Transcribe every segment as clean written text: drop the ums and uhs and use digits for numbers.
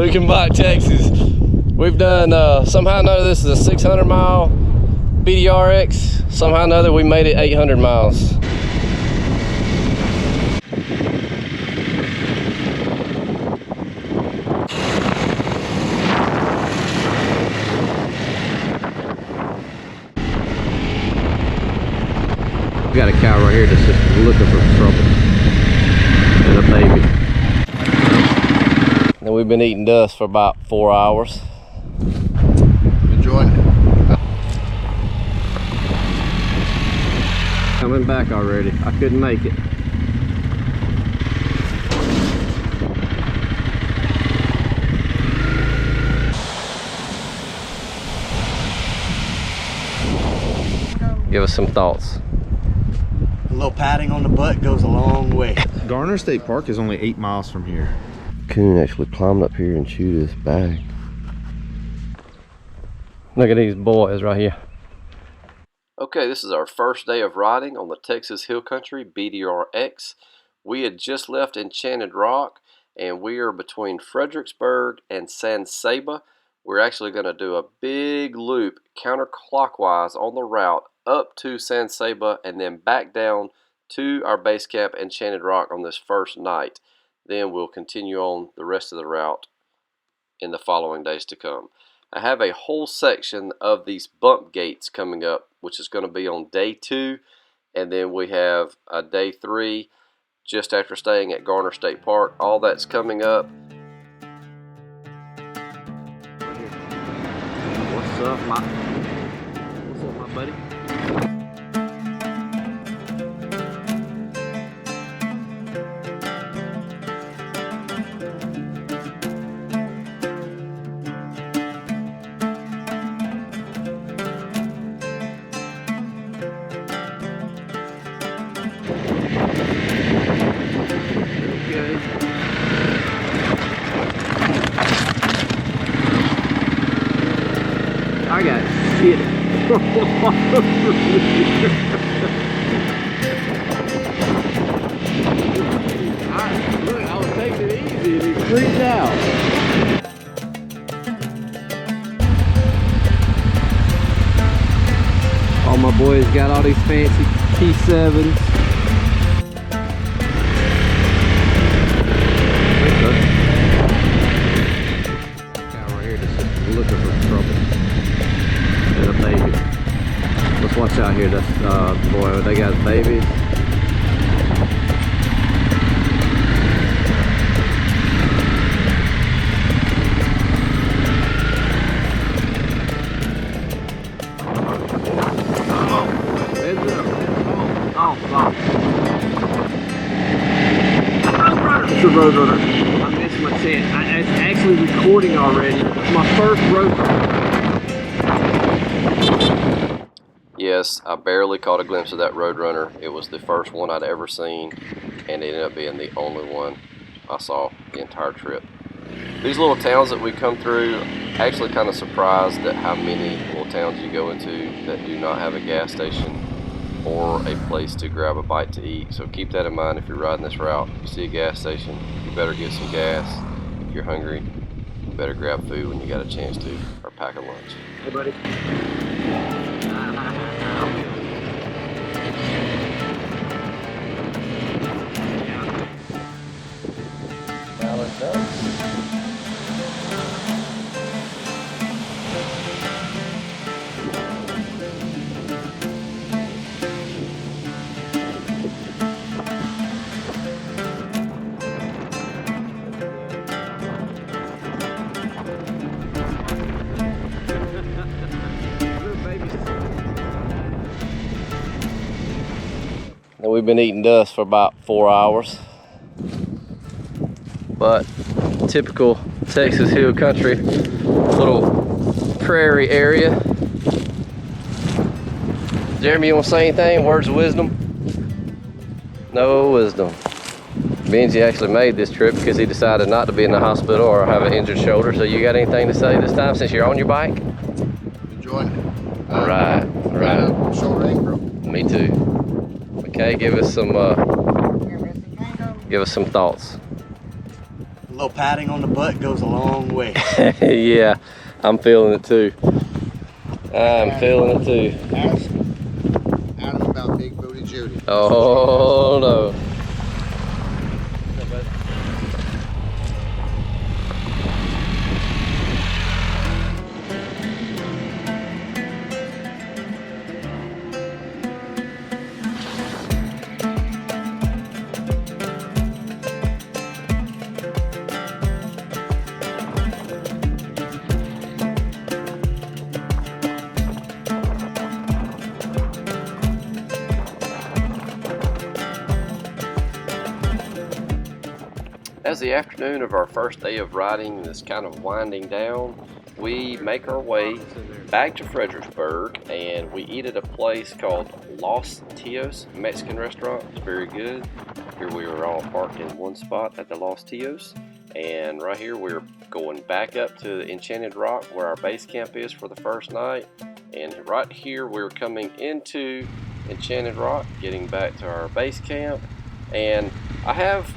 Luckenbach, Texas. We've done, somehow or another, this is a 600 mile BDR-X. Somehow or another, we made it 800 miles. We got a cow right here that's just looking for trouble. And a baby. And we've been eating dust for about 4 hours. Enjoying it. Coming back already. I couldn't make it. Give us some thoughts. A little patting on the butt goes a long way. Garner State Park is only 8 miles from here. Coon actually climbed up here and chewed his bag. Look at these boys right here. Okay, this is our first day of riding on the Texas Hill Country BDR-X. We had just left Enchanted Rock and we are between Fredericksburg and San Saba. We're actually going to do a big loop counterclockwise on the route up to San Saba and then back down to our base camp Enchanted Rock on this first night. Then we'll continue on the rest of the route in the following days to come. I have a whole section of these bump gates coming up, which is going to be on day 2, and then we have a day 3 just after staying at Garner State Park. All that's coming up. What's up, my buddy? I got shit. Look, I was taking it easy and he freaked out. All my boys got all these fancy T7s. Looking for trouble. And a baby. Let's watch out here. That's boy, they got babies. Heads up. Oh. It's a Roadrunner. I missed my chance. It's actually recording already. It's my first Roadrunner. Yes, I barely caught a glimpse of that Roadrunner. It was the first one I'd ever seen, and it ended up being the only one I saw the entire trip. These little towns that we come through, actually kind of surprised at how many little towns you go into that do not have a gas station or a place to grab a bite to eat. So keep that in mind if you're riding this route. If you see a gas station, you better get some gas. If you're hungry, you better grab food when you got a chance to, or pack a lunch. Hey, buddy. And we've been eating dust for about 4 hours. But typical Texas Hill Country, little prairie area. Jeremy, you want to say anything? Words of wisdom? No wisdom. Benji actually made this trip because he decided not to be in the hospital or have an injured shoulder. So you got anything to say this time since you're on your bike? Enjoying it. All right. Shoulder ain't broke. Me too. Okay, give us some thoughts. little patting on the butt goes a long way. Yeah, I'm feeling it too. I'm feeling it too. Ask Adam about Big Booty Judy. Oh no. As the afternoon of our first day of riding is kind of winding down, we make our way back to Fredericksburg and we eat at a place called Los Tios Mexican restaurant. It's very good. Here we are all parked in one spot at the Los Tios, and right here we're going back up to Enchanted Rock where our base camp is for the first night. And right here we're coming into Enchanted Rock, getting back to our base camp. And I have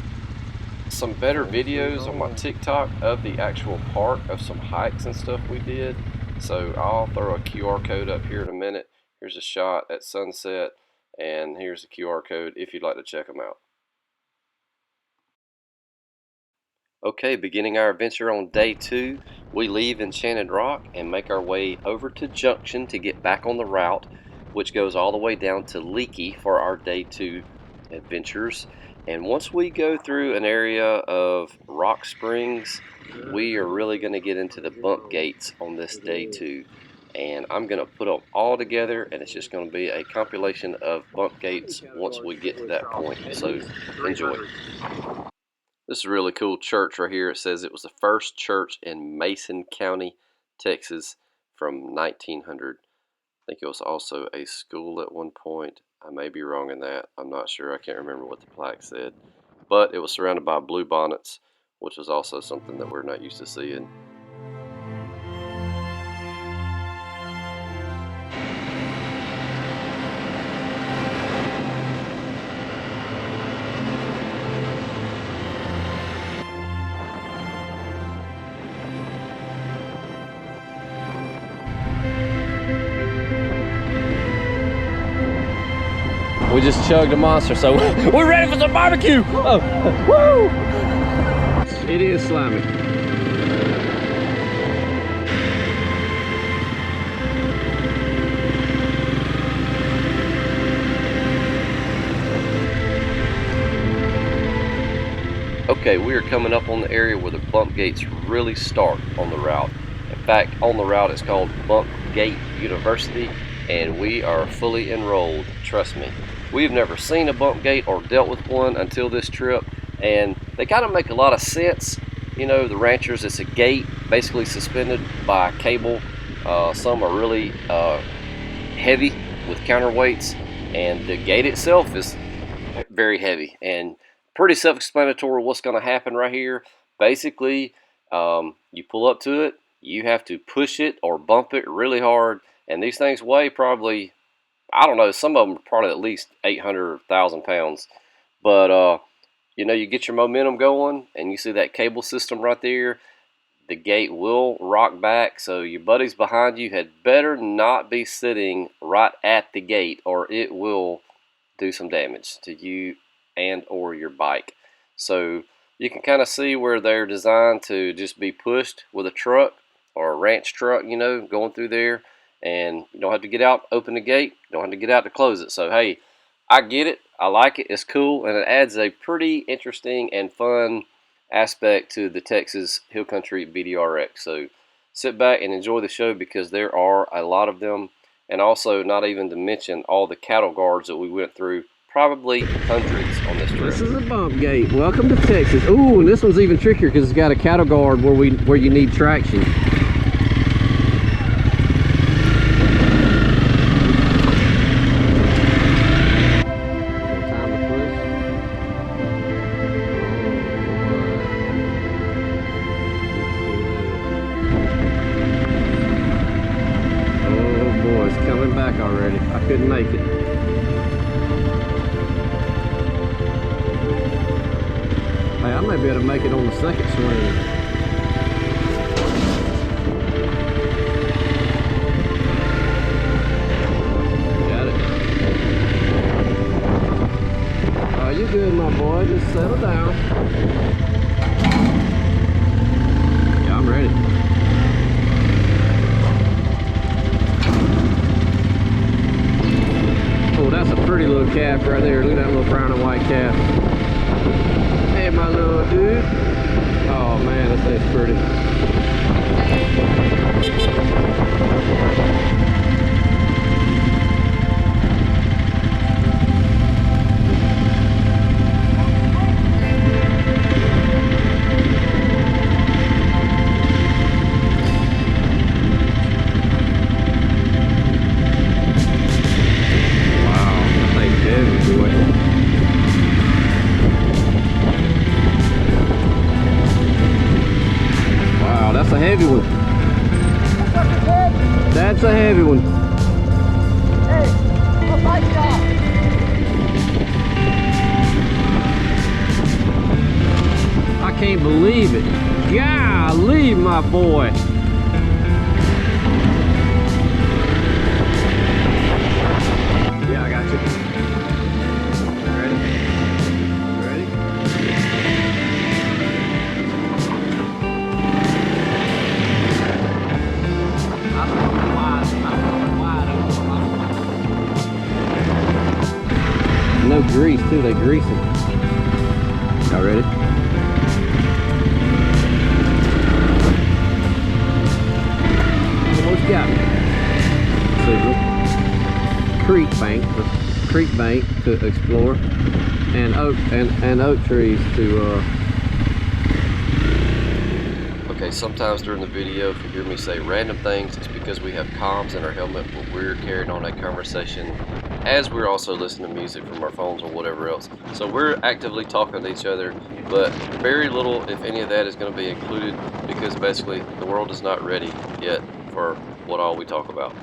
some better videos on my TikTok of the actual park, of some hikes and stuff we did, so I'll throw a QR code up here in a minute. Here's a shot at sunset, and here's the QR code if you'd like to check them out. Okay, beginning our adventure on day 2, we leave Enchanted Rock and make our way over to Junction to get back on the route, which goes all the way down to Leakey for our day 2 adventures. And once we go through an area of rock springs, we are really going to get into the bump gates on this day 2. And I'm going to put them all together, and it's just going to be a compilation of bump gates once we get to that point. So enjoy. This is a really cool church right here. It says it was the first church in Mason County, Texas from 1900. I think it was also a school at one point. I may be wrong in that. I'm not sure. I can't remember what the plaque said. But it was surrounded by blue bonnets, which was also something that we're not used to seeing. We just chugged a monster, so we're ready for some barbecue! Oh, woo! It is slimy. Okay, we are coming up on the area where the bump gates really start on the route. In fact, on the route it's called Bump Gate University, and we are fully enrolled, trust me. We've never seen a bump gate or dealt with one until this trip, and they kind of make a lot of sense. You know, the ranchers, it's a gate basically suspended by cable. Some are really heavy with counterweights, and the gate itself is very heavy and pretty self-explanatory what's going to happen right here. Basically, you pull up to it, you have to push it or bump it really hard, and these things weigh probably, I don't know, some of them are probably at least 800,000 pounds. But, you know, you get your momentum going, and you see that cable system right there. The gate will rock back, so your buddies behind you had better not be sitting right at the gate, or it will do some damage to you and or your bike. So you can kind of see where they're designed to just be pushed with a truck or a ranch truck, you know, going through there. And you don't have to get out, open the gate. You don't have to get out to close it. So, hey, I get it. I like it. It's cool. And it adds a pretty interesting and fun aspect to the Texas Hill Country BDRX. So, sit back and enjoy the show because there are a lot of them. And also, not even to mention all the cattle guards that we went through. Probably hundreds on this trip. This is a bump gate. Welcome to Texas. Ooh, and this one's even trickier because it's got a cattle guard where you need traction. Already. I couldn't make it. Hey, I may be able to make it on the second swing. Got it. Oh, you good, my boy. Just settle down. Yeah, I'm ready. Oh, that's a pretty little calf right there. Look at that little brown and white calf. Hey, my little dude. Oh man, this thing's pretty. Wow, that thing's heavy, boy. That's a heavy one. That's a heavy one. Hey, what's my job? I can't believe it. Golly, my boy. Yeah, I got you. Ready? Ready? No grease too, they grease them. Y'all ready? Almost got me. Creek bank to explore, and oak trees to Okay, sometimes during the video, if you hear me say random things, it's because we have comms in our helmet where we're carrying on a conversation as we're also listening to music from our phones or whatever else. So we're actively talking to each other, but very little, if any of that, is going to be included because basically the world is not ready yet for what all we talk about.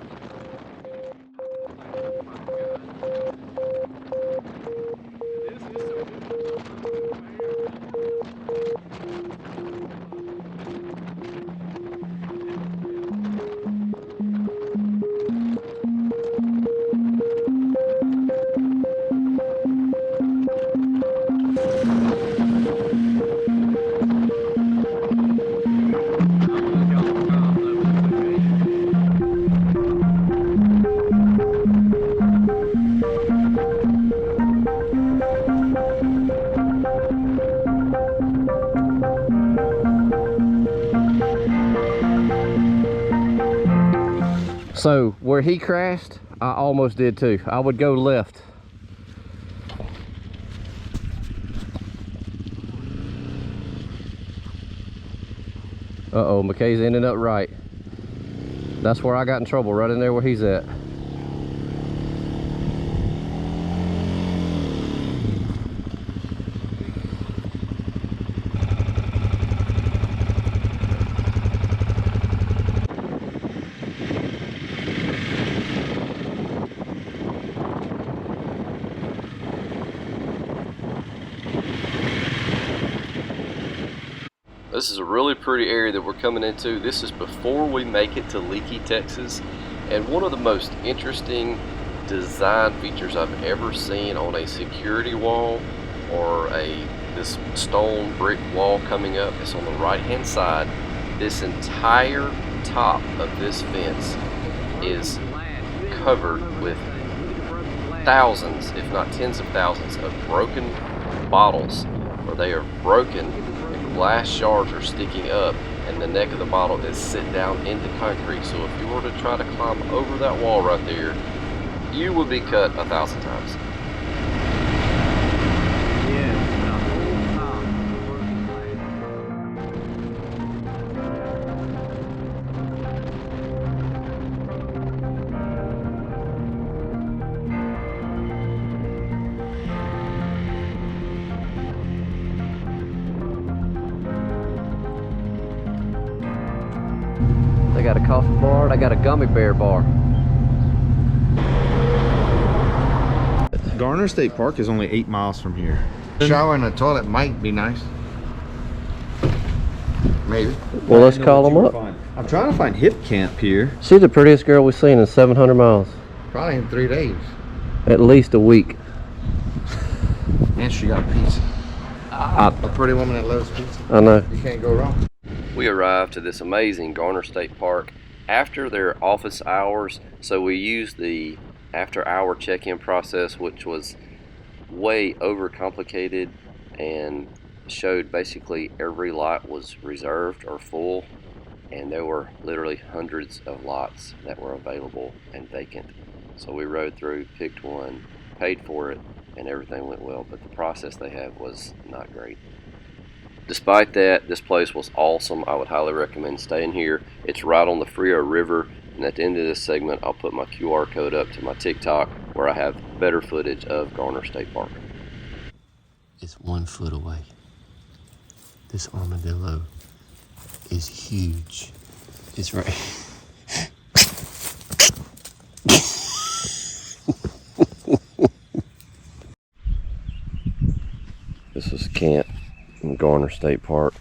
So where he crashed, I almost did too. I would go left. Uh-oh, McKay's ending up right. That's where I got in trouble, right in there where he's at. This is a really pretty area that we're coming into. This is before we make it to Leakey, Texas. And one of the most interesting design features I've ever seen on a security wall or this stone brick wall coming up is on the right hand side. This entire top of this fence is covered with thousands, if not tens of thousands, of broken bottles where they are broken. Glass shards are sticking up and the neck of the bottle is sit down into concrete. So if you were to try to climb over that wall right there, you would be cut 1,000 times. They got a coffee bar, they got a gummy bear bar. Garner State Park is only 8 miles from here. Shower and a toilet might be nice. Maybe. Well, let's call them up. I'm trying to find Hip Camp here. She's the prettiest girl we've seen in 700 miles. Probably in 3 days. At least a week. And she got a pizza. A pretty woman that loves pizza. I know. You can't go wrong. We arrived to this amazing Garner State Park after their office hours, so we used the after-hour check-in process, which was way overcomplicated and showed basically every lot was reserved or full, and there were literally hundreds of lots that were available and vacant. So we rode through, picked one, paid for it, and everything went well, but the process they had was not great. Despite that, this place was awesome. I would highly recommend staying here. It's right on the Frio River, and at the end of this segment, I'll put my QR code up to my TikTok where I have better footage of Garner State Park. It's 1 foot away. This armadillo is huge. It's right. This is camp in Garner State Park.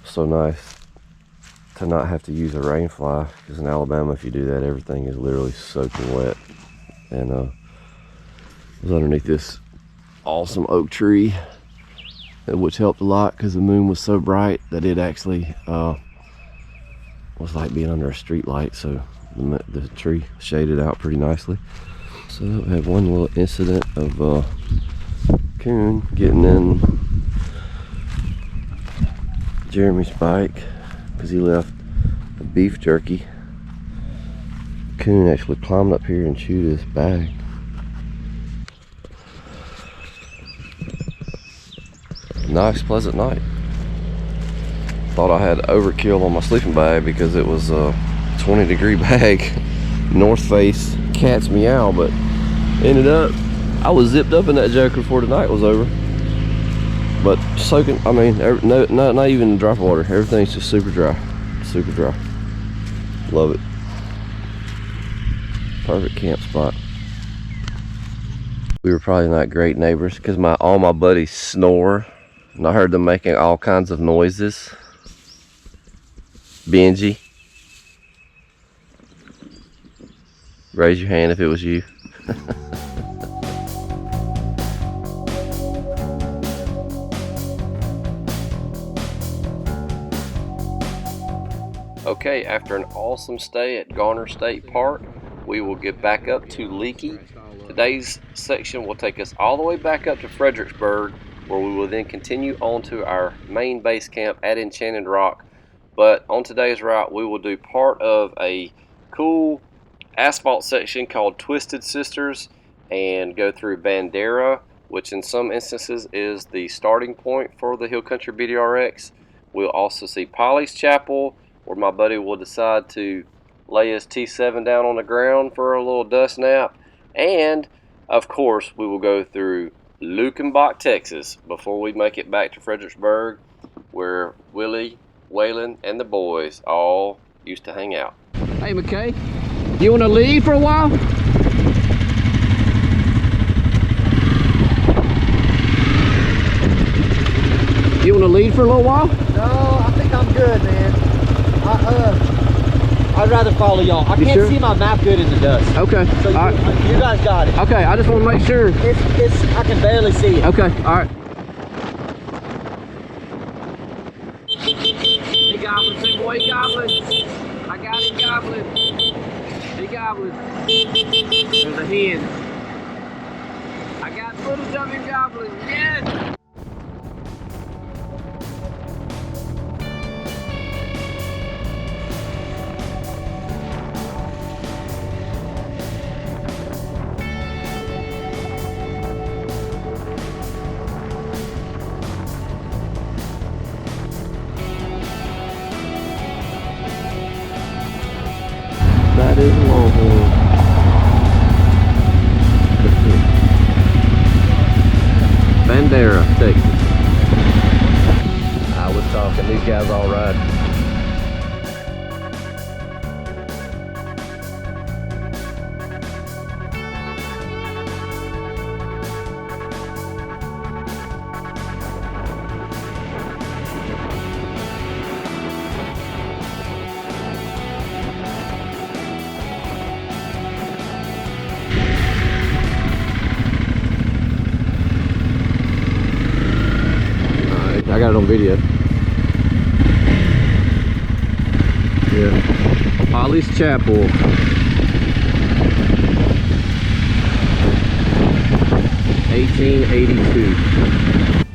So nice to not have to use a rain fly, because in Alabama, if you do that, everything is literally soaking wet. And I was underneath this awesome oak tree, which helped a lot because the moon was so bright that it actually was like being under a street light, so the tree shaded out pretty nicely. So we had one little incident of coon getting in Jeremy's bike because he left a beef jerky. Coon actually climbed up here and chewed his bag. Nice, pleasant night. Thought I had overkill on my sleeping bag because it was a 20-degree bag, north face, cat's meow, but ended up, I was zipped up in that joker before the night was over. But soaking, I mean, not even a drop of water. Everything's just super dry, super dry. Love it. Perfect camp spot. We were probably not great neighbors because all my buddies snore. And I heard them making all kinds of noises. Benji, raise your hand if it was you. Okay, after an awesome stay at Garner State Park, we will get back up to Leakey. Today's section will take us all the way back up to Fredericksburg, where we will then continue on to our main base camp at Enchanted Rock. But on today's route, we will do part of a cool asphalt section called Twisted Sisters and go through Bandera, which in some instances is the starting point for the Hill Country BDRX. We'll also see Polly's Chapel, where my buddy will decide to lay his T7 down on the ground for a little dust nap. And, of course, we will go through Lukenbach, Texas, before we make it back to Fredericksburg, where Willie, Waylon, and the boys all used to hang out. Hey, McKay, you want to leave for a while? You want to leave for a little while? No, I think I'm good, man. I'd rather follow y'all. I can't see my map good in the dust. Okay. So you guys got it. Okay, I just want to make sure. I can barely see it. Okay, all right. Hey, Goblin, say, boy, Goblin. I got it, Goblin. Hey, Goblin. There's a hen. I got footage of him, Goblin. Yes! That is Longhorn. Bandera, Texas. I was talking, these guys all ride. I got it on video. Yeah. Holly's Chapel. $18.82.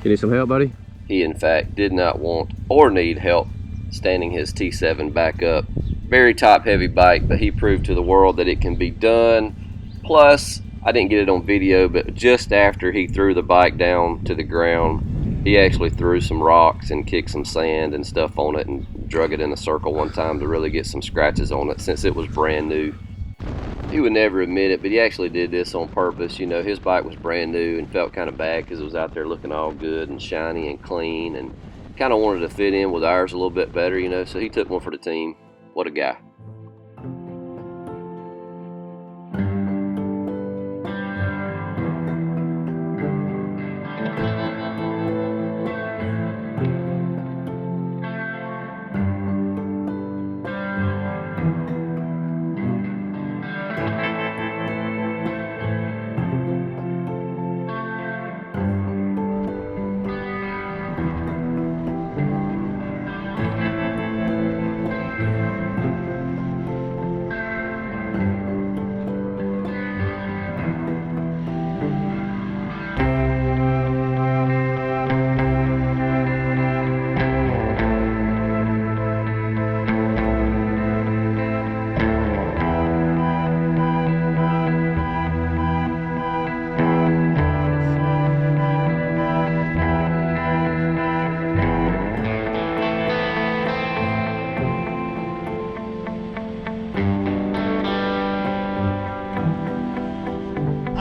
You need some help, buddy? He in fact did not want or need help standing his T7 back up. Very top heavy bike, but he proved to the world that it can be done. Plus, I didn't get it on video, but just after he threw the bike down to the ground, he actually threw some rocks and kicked some sand and stuff on it and drug it in a circle one time to really get some scratches on it since it was brand new. He would never admit it, but he actually did this on purpose. You know, his bike was brand new and felt kind of bad because it was out there looking all good and shiny and clean, and kind of wanted to fit in with ours a little bit better, you know, so he took one for the team. What a guy.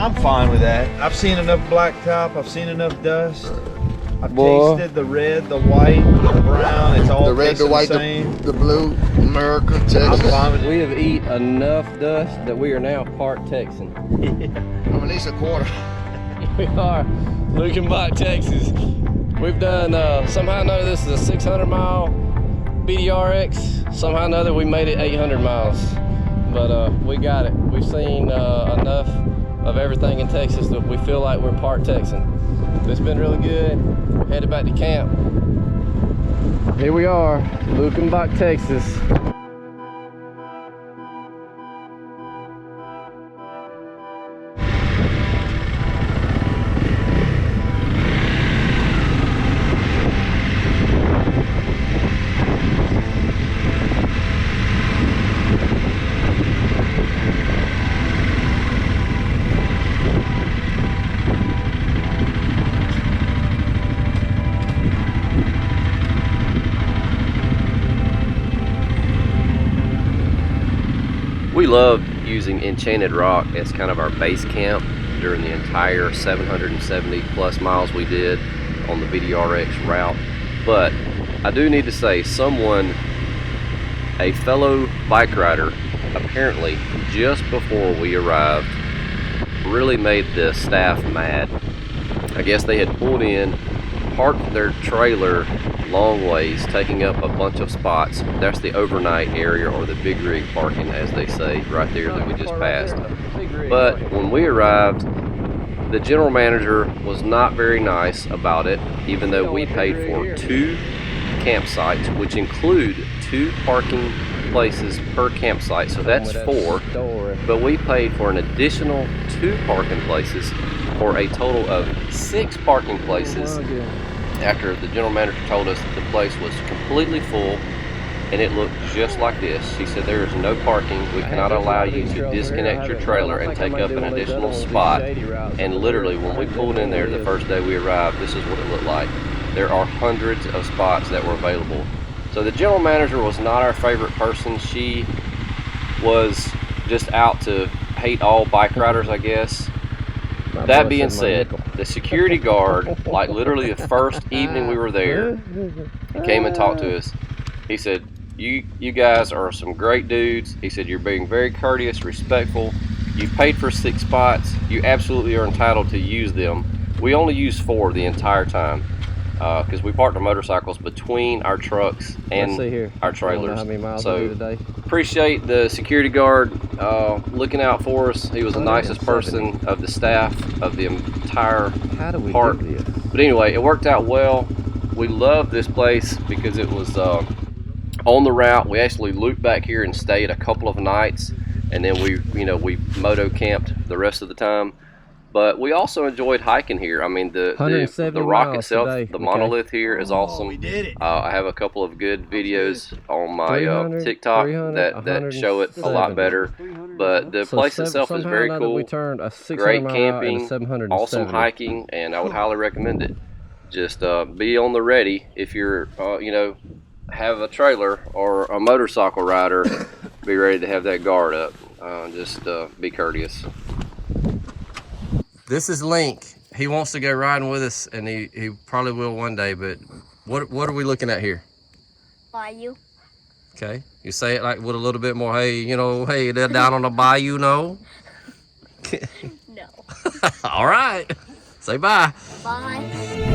I'm fine with that. I've seen enough blacktop. I've seen enough dust. I've tasted the red, the white, the brown. It's all the red, the white, the blue. America, Texas. I'm fine with it. We have eaten enough dust that we are now part Texan. I'm at least a quarter. We are looking back Texas. We've done somehow or another. This is a 600-mile BDR-X. Somehow or another we made it 800 miles, but we got it. We've seen enough of everything in Texas that we feel like we're part Texan. It's been really good. We're headed back to camp. Here we are, Lukenbach, Texas. We loved using Enchanted Rock as kind of our base camp during the entire 770 plus miles we did on the BDR-X route. But I do need to say, a fellow bike rider, apparently just before we arrived, really made the staff mad. I guess they had pulled in, parked their trailer long ways, taking up a bunch of spots. That's the overnight area, or the big rig parking, as they say, right there that we just passed. But when we arrived, the general manager was not very nice about it, even though we paid for 2 campsites, which include 2 parking places per campsite, so that's 4. But we paid for an additional 2 parking places for a total of 6 parking places. After the general manager told us that the place was completely full and it looked just like this. He said, there is no parking. We cannot allow you to disconnect your trailer and take up an additional spot. And literally, when we pulled in there the first day we arrived, this is what it looked like. There are hundreds of spots that were available. So the general manager was not our favorite person. She was just out to hate all bike riders, I guess. That being said, the security guard, like literally the first evening we were there, came and talked to us. He said, you guys are some great dudes. He said, you're being very courteous, respectful. You've paid for 6 spots. You absolutely are entitled to use them. We only used 4 the entire time. because we parked our motorcycles between our trucks and Let's see here. our I don't know trailers. how many miles So we do today. appreciate the security guard looking out for us. He was the nicest person of the staff of the entire How do we park. do this? But anyway, it worked out well. We love this place because it was on the route. We actually looped back here and stayed a couple of nights, and then we moto camped the rest of the time. But we also enjoyed hiking here. I mean, the rock itself, today. the monolith here is awesome. We did it. I have a couple of good videos on my TikTok that show it a lot better. But the place itself is very cool. We turned a 600 Great mile camping, and awesome hiking, and I would highly recommend it. Just be on the ready if you're, have a trailer or a motorcycle rider. Be ready to have that guard up. Just be courteous. This is Link. He wants to go riding with us, and he probably will one day. But what are we looking at here? Bayou. Okay, you say it like with a little bit more. Hey, hey, they're down on the bayou, no? No. All right. Say bye. Bye.